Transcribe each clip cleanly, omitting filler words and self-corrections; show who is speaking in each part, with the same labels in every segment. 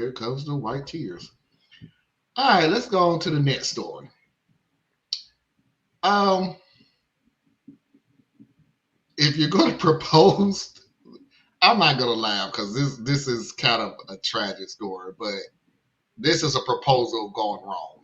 Speaker 1: Here comes the white tears. All right, let's go on to the next story. Um, if you're going to propose, I'm not going to laugh because this is kind of a tragic story, but this is a proposal gone wrong.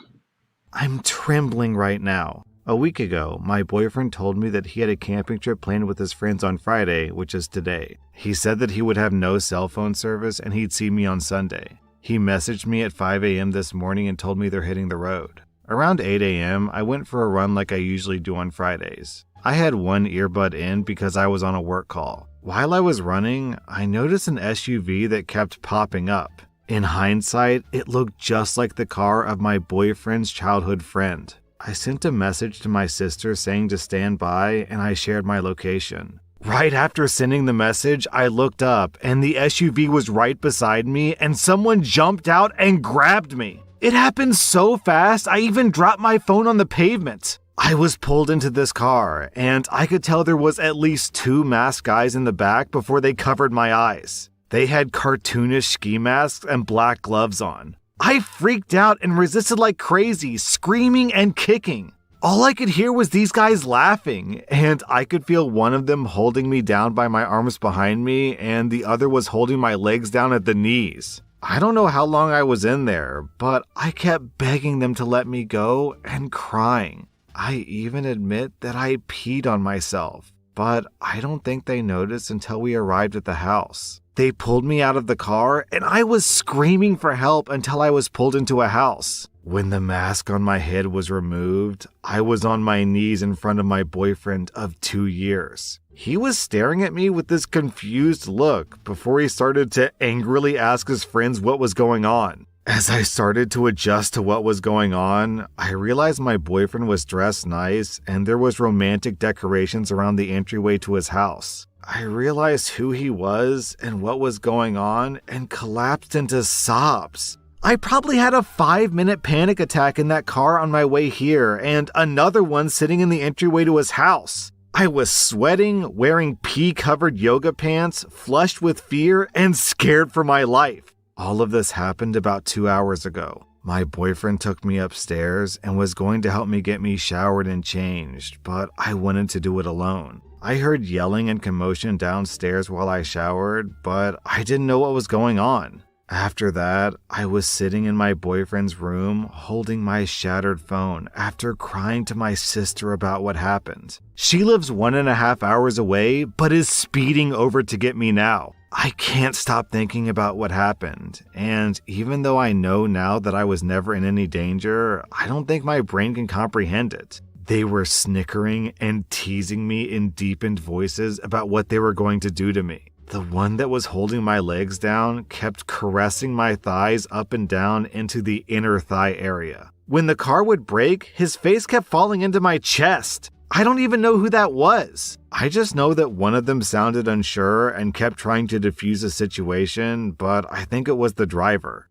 Speaker 2: I'm trembling right now. A week ago, my boyfriend told me that he had a camping trip planned with his friends on Friday, which is today. He said that he would have no cell phone service and he'd see me on Sunday. He messaged me at 5 a.m. this morning and told me they're hitting the road. Around 8 a.m., I went for a run like I usually do on Fridays. I had one earbud in because I was on a work call. While I was running, I noticed an SUV that kept popping up. In hindsight, it looked just like the car of my boyfriend's childhood friend. I sent a message to my sister saying to stand by, and I shared my location. Right after sending the message, I looked up, and the SUV was right beside me, and someone jumped out and grabbed me. It happened so fast, I even dropped my phone on the pavement. I was pulled into this car, and I could tell there was at least 2 masked guys in the back before they covered my eyes. They had cartoonish ski masks and black gloves on. I freaked out and resisted like crazy, screaming and kicking. All I could hear was these guys laughing, and I could feel one of them holding me down by my arms behind me, and the other was holding my legs down at the knees. I don't know how long I was in there, but I kept begging them to let me go and crying. I even admit that I peed on myself, but I don't think they noticed until we arrived at the house. They pulled me out of the car, and I was screaming for help until I was pulled into a house. When the mask on my head was removed, I was on my knees in front of my boyfriend of 2 years. He was staring at me with this confused look before he started to angrily ask his friends what was going on. As I started to adjust to what was going on, I realized my boyfriend was dressed nice and there was romantic decorations around the entryway to his house. I realized who he was and what was going on and collapsed into sobs. I probably had a 5-minute panic attack in that car on my way here and another one sitting in the entryway to his house. I was sweating, wearing pee-covered yoga pants, flushed with fear, and scared for my life. All of this happened about 2 hours ago. My boyfriend took me upstairs and was going to help me get me showered and changed, but I wanted to do it alone. I heard yelling and commotion downstairs while I showered, but I didn't know what was going on. After that, I was sitting in my boyfriend's room holding my shattered phone after crying to my sister about what happened. She lives 1.5 hours away, but is speeding over to get me now. I can't stop thinking about what happened, and even though I know now that I was never in any danger, I don't think my brain can comprehend it. They were snickering and teasing me in deepened voices about what they were going to do to me. The one that was holding my legs down kept caressing my thighs up and down into the inner thigh area. When the car would brake, his face kept falling into my chest. I don't even know who that was. I just know that one of them sounded unsure and kept trying to defuse the situation, but I think it was the driver.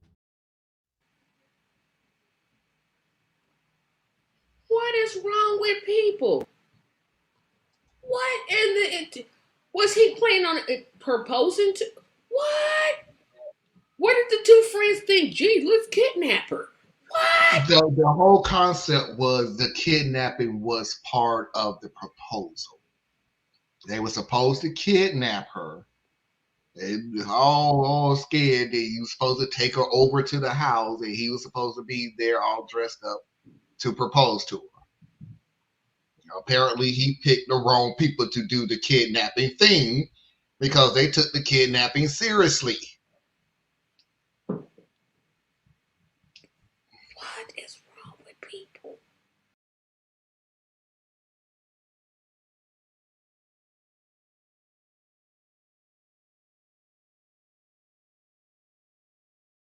Speaker 3: What is wrong with people? What in the... Was he planning on proposing to... What? What did the 2 friends think? Gee, let's kidnap her. What?
Speaker 1: The whole concept was the kidnapping was part of the proposal. They were supposed to kidnap her. They all scared that you were supposed to take her over to the house and he was supposed to be there all dressed up to propose to her. Apparently, he picked the wrong people to do the kidnapping thing because they took the kidnapping seriously.
Speaker 3: What is wrong with people?